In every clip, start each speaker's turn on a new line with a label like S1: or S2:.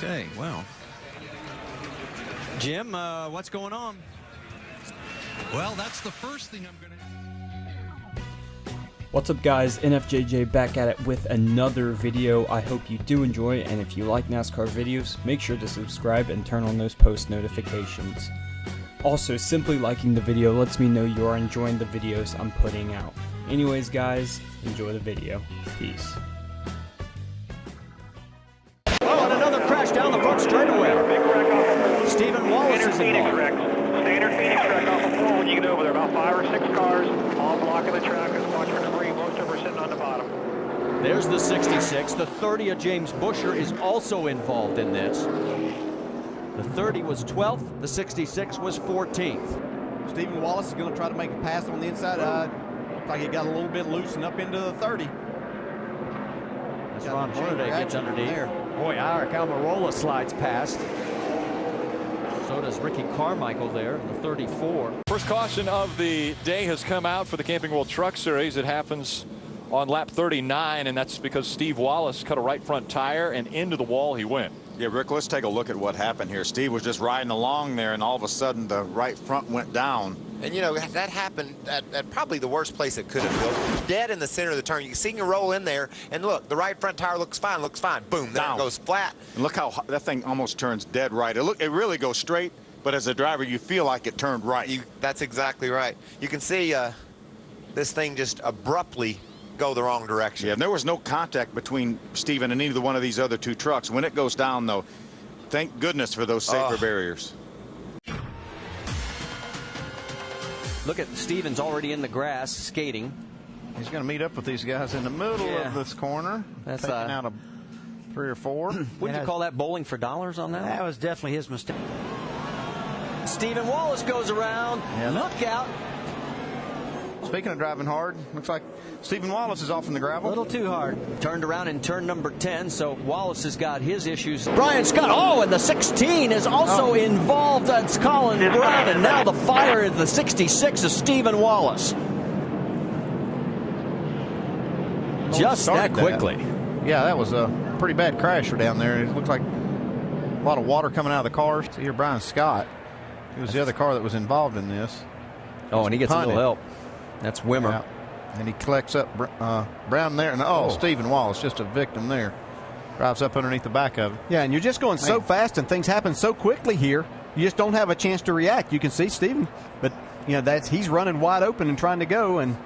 S1: Okay, well. Jim, what's going on?
S2: Well, that's the first thing I'm going to...
S3: What's up guys, NFJJ back at it with another video. I hope you do enjoy it, and if you like NASCAR videos, make sure to subscribe and turn on those post notifications. Also, simply liking the video lets me know you are enjoying the videos I'm putting out. Anyways guys, enjoy the video. Peace.
S1: Oh, and another crash down the front straightaway. Stephen Wallace is involved.
S4: Standard Phoenix track off of 4 when you get over there. About 5 or 6 cars all blocking the track. Watch for debris. Most of them are sitting on the bottom.
S1: There's the 66. The 30 of James Busher is also involved in this. The 30 was 12th. The 66 was 14th.
S5: Stephen Wallace is going to try to make a pass on the inside. Looks like he got a little bit loose and up into the 30.
S1: As Ron Hornaday gets underneath. There. Boy, Ira Almirola slides past. So does Ricky Carmichael there, the 34.
S6: First caution of the day has come out for the Camping World Truck Series. It happens on lap 39, and that's because Steve Wallace cut a right front tire, and into the wall he went.
S7: Yeah, Rick, let's take a look at what happened here. Steve was just riding along there, and all of a sudden the right front went down.
S8: And, you know, that happened at probably the worst place it could have been. Dead in the center of the turn. You can see him roll in there, and look, the right front tire looks fine. Boom, there it goes flat.
S7: And look how that thing almost turns dead right. It really goes straight, but as a driver, you feel like it turned right.
S8: That's exactly right. You can see this thing just abruptly go the wrong direction.
S7: Yeah, and there was no contact between Steven and either one of these other two trucks. When it goes down, though, thank goodness for those safer barriers.
S1: Look at Stevens already in the grass skating.
S5: He's going to meet up with these guys in the middle of this corner.
S1: That's
S5: taking out a 3 or 4.
S1: Wouldn't you call that bowling for dollars on that?
S9: That was definitely his mistake.
S1: Stephen Wallace goes around.
S5: Yeah.
S1: Look out.
S5: Speaking of driving hard, looks like Stephen Wallace is off in the gravel.
S9: A little too hard.
S1: Turned around in turn number 10, so Wallace has got his issues. Brian Scott, oh, and the 16 is also involved. That's Colin Brown, and now the fire is the 66 is Stephen Wallace. Just that quickly.
S5: Yeah, that was a pretty bad crash down there. It looked like a lot of water coming out of the car. See here, Brian Scott. He was the other car that was involved in this.
S1: Oh, and he gets a little help. That's Wimmer.
S5: Yeah. And he collects up Brown there. And Stephen Wallace, just a victim there. Drives up underneath the back of it.
S9: Yeah, and you're just going so fast and things happen so quickly here. You just don't have a chance to react. You can see Stephen, but you know he's running wide open and trying to go. And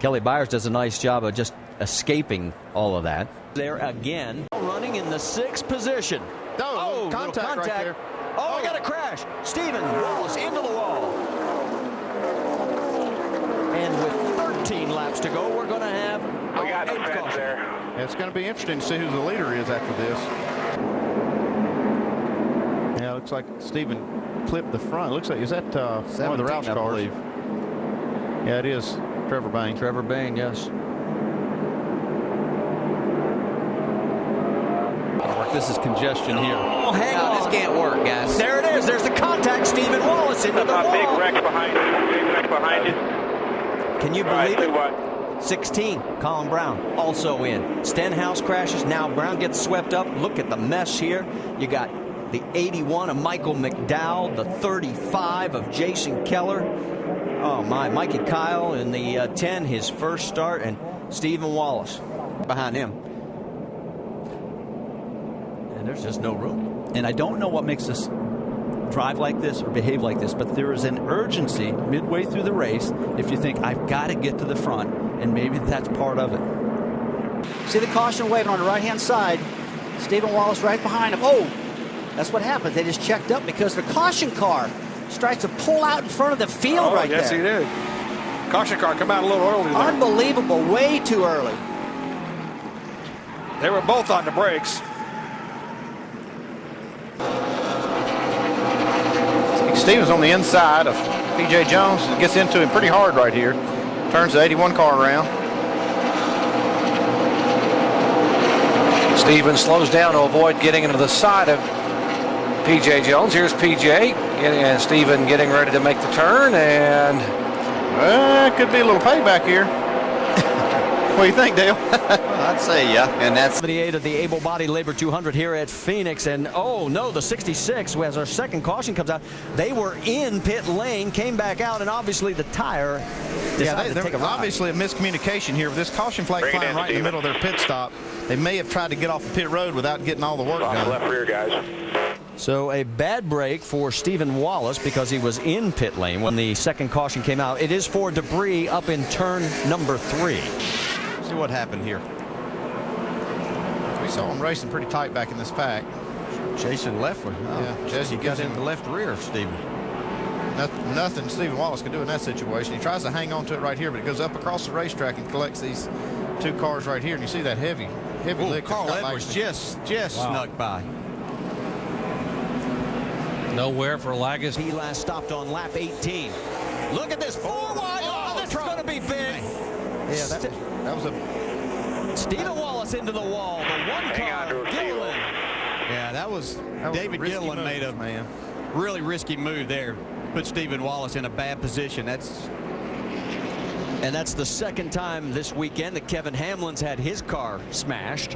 S1: Kelly Byers does a nice job of just escaping all of that. There again, running in the 6th position.
S5: Oh, contact right there.
S1: Oh, we got a crash. Stephen Wallace into the wall. And with 13 laps to go, we're going to have
S4: We got the fence there.
S5: Yeah, it's going to be interesting to see who the leader is after this. Yeah, looks like Stephen clipped the front. Looks like, is that one of the Roush cars? I believe. Yeah, it is Trevor Bain.
S1: Trevor Bain, yes.
S2: This is congestion here.
S1: Oh, hang on.
S8: This can't work, guys.
S1: There it is. There's the contact. Stephen Wallace into the wall.
S4: Big wreck behind you. Big wreck behind you.
S1: Can you believe it? 16, Colin Brown also in. Stenhouse crashes. Now Brown gets swept up. Look at the mess here. You got the 81 of Michael McDowell, the 35 of Jason Keller. Oh, my. Mikey Kyle in the 10, his first start, and Stephen Wallace behind him. And there's just no room.
S9: I don't know what makes us drive like this or behave like this, but there is an urgency midway through the race if you think I've got to get to the front, and maybe that's part of it.
S10: See the caution waving on the right-hand side. Stephen Wallace right behind him. Oh, that's what happened. They just checked up because the caution car starts to pull out in front of the field right there.
S4: Yes, he did. Caution car come out a little early there.
S10: Unbelievable. Way too early.
S4: They were both on the brakes.
S5: Stevens on the inside of P.J. Jones. Gets into him pretty hard right here. Turns the 81 car around.
S11: Stevens slows down to avoid getting into the side of P.J. Jones. Here's P.J. and Steven getting ready to make the turn, and
S5: could be a little payback here. What do you think, Dale?
S1: I'd say yeah, and that's 78 of the able-bodied Labor 200 here at Phoenix, and oh no, the 66, as our second caution comes out, they were in pit lane, came back out, and obviously the tire decided to take a ride.
S5: Obviously a miscommunication here with this caution flag flying right in the middle of their pit stop. They may have tried to get off the pit road without getting all the work done.
S4: Left rear, guys.
S1: So a bad break for Stephen Wallace because he was in pit lane when the second caution came out. It is for debris up in turn number 3.
S5: See what happened here. We saw him racing pretty tight back in this pack.
S9: Chasing leftward. Oh.
S5: Yeah, Jesse
S9: got in the left rear of Stephen.
S5: Nothing Stephen Wallace can do in that situation. He tries to hang on to it right here, but it goes up across the racetrack and collects these 2 cars right here. And you see that heavy lick.
S9: Carl Edwards just snuck by.
S2: Nowhere for Lagas.
S1: He last stopped on lap 18. Look at this 4 wide. Oh, this is going to be big.
S5: Yeah, that was a
S1: Stephen Wallace into the wall. The 1 car, Gilliland.
S9: Yeah, that was David Gilliland made a really risky move there. Put Stephen Wallace in a bad position.
S1: And that's the second time this weekend that Kevin Hamlin's had his car smashed.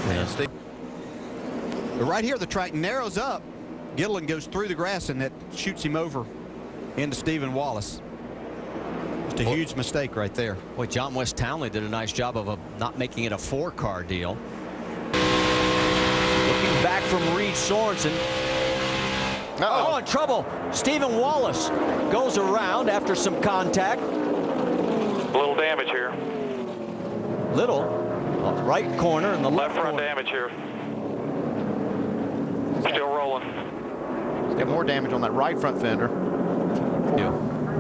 S9: Yeah, but right here, the track narrows up. Gilliland goes through the grass, and that shoots him over into Stephen Wallace. Just a huge mistake right there.
S1: Boy, John West Townley did a nice job of not making it a 4-car deal. Looking back from Reed Sorensen. Oh, in trouble. Stephen Wallace goes around after some contact.
S4: A little damage here.
S1: Little. Right corner and the left
S4: front
S1: corner.
S4: damage here. Still rolling.
S5: He's got more damage on that right front fender.
S9: Yeah.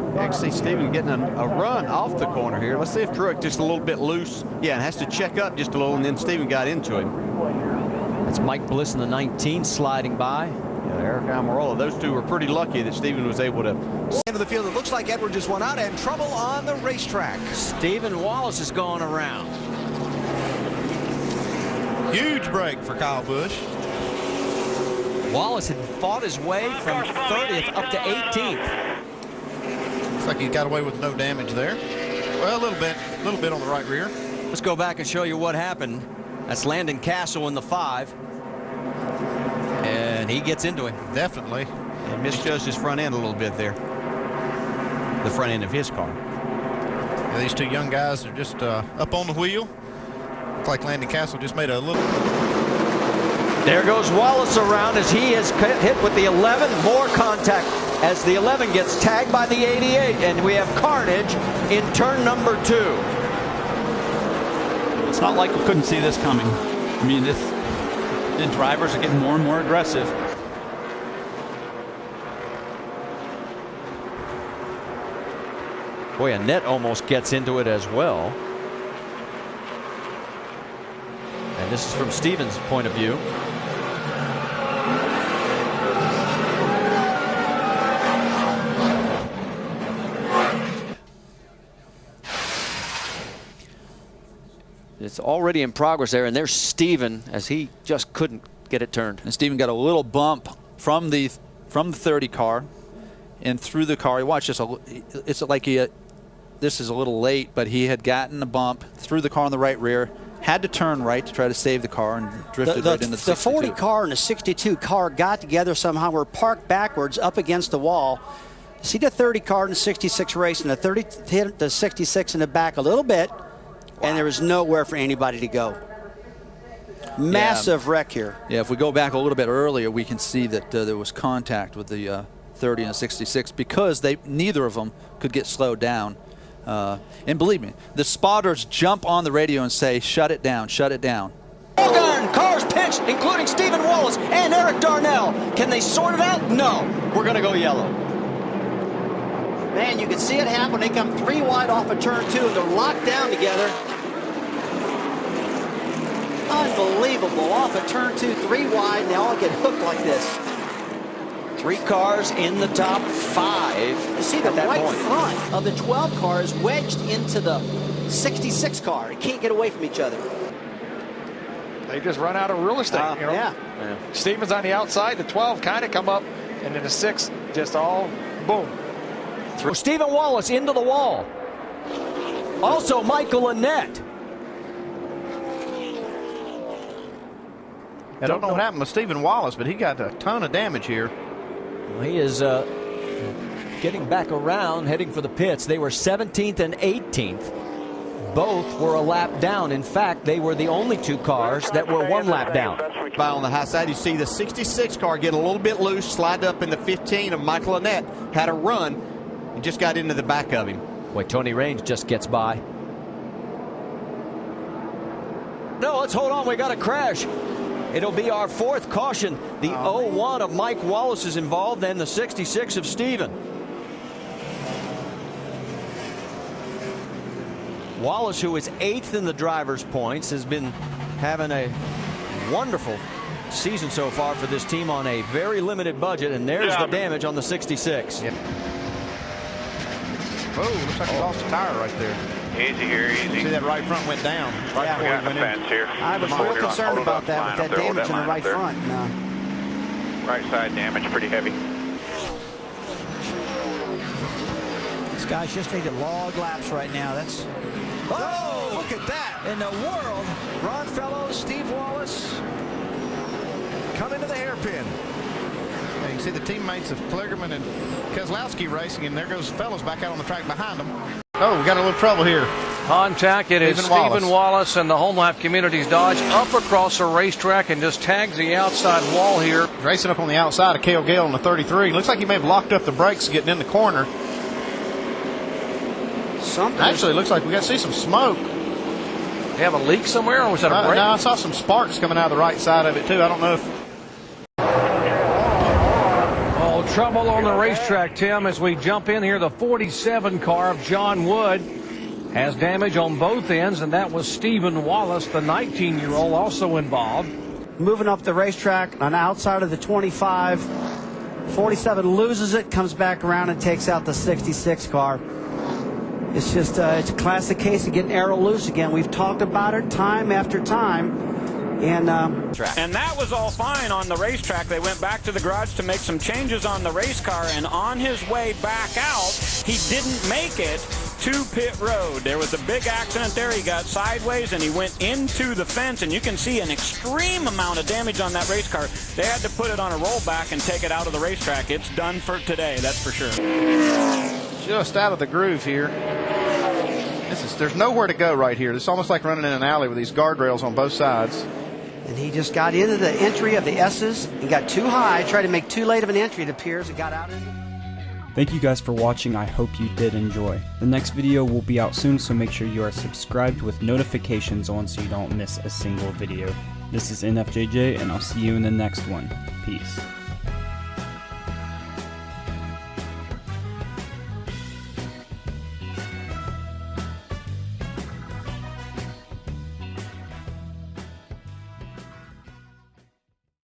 S9: You can see Stephen getting a run off the corner here. Let's see if Truex just a little bit loose. Yeah, and has to check up just a little, and then Stephen got into him.
S1: That's Mike Bliss in the 19 sliding by.
S9: Yeah, Eric Almirola. Those two were pretty lucky that Stephen was able to.
S12: Into the field. It looks like Edward just went out and trouble on the racetrack.
S1: Stephen Wallace is going around.
S5: Huge break for Kyle Busch.
S1: Wallace had fought his way from 30th up to 18th.
S5: Looks like he got away with no damage there. Well, a little bit on the right rear.
S1: Let's go back and show you what happened. That's Landon Castle in the 5. And he gets into him.
S5: Definitely.
S9: And misjudged his front end a little bit there. The front end of his car.
S5: Yeah, these 2 young guys are just up on the wheel. Looks like Landon Castle just made a little.
S1: There goes Wallace around as he is hit with the 11. More contact as the 11 gets tagged by the 88. And we have carnage in turn number 2.
S13: It's not like we couldn't see this coming. I mean, the drivers are getting more and more aggressive.
S1: Boy, Annette almost gets into it as well. And this is from Stephen's point of view. It's already in progress there, and there's Stephen as he just couldn't get it turned.
S14: And Stephen got a little bump from the 30 car and through the car. Watch this. It's like this is a little late, but he had gotten a bump through the car on the right rear, had to turn right to try to save the car, and drifted right into the 62.
S10: The 40 car and the 62 car got together somehow, were parked backwards up against the wall. See the 30 car and the 66 race, and the 30 hit the 66 in the back a little bit. And there was nowhere for anybody to go. Massive wreck here.
S14: Yeah, if we go back a little bit earlier, we can see that there was contact with the 30 and 66 because neither of them could get slowed down. And believe me, the spotters jump on the radio and say, shut it down, shut it down.
S10: All done. Cars pitched, including Stephen Wallace and Eric Darnell. Can they sort it out? No. We're going to go yellow. Man, you can see it happen. They come 3 wide off of turn 2, and they're locked down together. Unbelievable. Off of turn 2, 3 wide, and they all get hooked like this.
S1: 3 cars in the top 5.
S10: You see the right front of the 12 car is wedged into the 66 car. They can't get away from each other.
S15: They just run out of real estate. You know?
S10: Yeah.
S15: Stevens on the outside, the 12 kind of come up, and then the 6 just all boom.
S1: Stephen Wallace into the wall. Also, Michael Annett.
S5: I don't know what happened with Stephen Wallace, but he got a ton of damage here.
S1: Well, he is getting back around, heading for the pits. They were 17th and 18th. Both were a lap down. In fact, they were the only two cars that were one lap down.
S9: By on the high side, you see the 66 car get a little bit loose, slide up in the 15 of Michael Annett, had a run, and just got into the back of him.
S1: Boy, Tony Raines just gets by. No, let's hold on. We got a crash. It'll be our fourth caution. The 01 of Mike Wallace is involved, and the 66 of Steven. Wallace, who is 8th in the driver's points, has been having a wonderful season so far for this team on a very limited budget, and there's the damage on the 66.
S5: Yep. Whoa, looks like he lost a tire right there.
S4: Easy here, easy.
S5: See that right front went down. Right before he went in.
S4: Here.
S10: I was real concerned about that with that damage in the right front.
S4: Right side damage, pretty heavy.
S10: This guy's just taking long laps right now. That's. Oh, look at that in the world. Ron Fellows, Steve Wallace coming to the hairpin.
S5: Yeah, you can see the teammates of Kligerman and Keselowski racing, and there goes Fellows back out on the track behind them. Oh, we got a little trouble here.
S11: Contact. It is Stephen Wallace and the Home Life Communities Dodge up across the racetrack and just tags the outside wall here.
S5: Racing up on the outside of Cale Gale on the 33. Looks like he may have locked up the brakes getting in the corner. Actually, it looks like we got to see some smoke.
S11: You have a leak somewhere, or was that a brake?
S5: No, I saw some sparks coming out of the right side of it, too. I don't know if...
S11: Oh, trouble on the racetrack, Tim, as we jump in here. The 47 car of John Wood has damage on both ends, and that was Stephen Wallace, the 19-year-old, also involved.
S10: Moving up the racetrack on the outside of the 25. 47 loses it, comes back around and takes out the 66 car. It's just it's a classic case of getting aero loose again. We've talked about it time after time. And
S16: that was all fine on the racetrack. They went back to the garage to make some changes on the race car, and on his way back out, he didn't make it to pit road. There was a big accident there. He got sideways and he went into the fence, and you can see an extreme amount of damage on that race car. They had to put it on a rollback and take it out of the racetrack. It's done for today, that's for sure.
S5: Just out of the groove here. There's nowhere to go right here. It's almost like running in an alley with these guardrails on both sides.
S10: And he just got into the entry of the S's. He got too high, tried to make too late of an entry, it appears, and got out into.
S3: Thank you guys for watching. I hope you did enjoy. The next video will be out soon, so make sure you are subscribed with notifications on so you don't miss a single video. This is NFJJ, and I'll see you in the next one. Peace.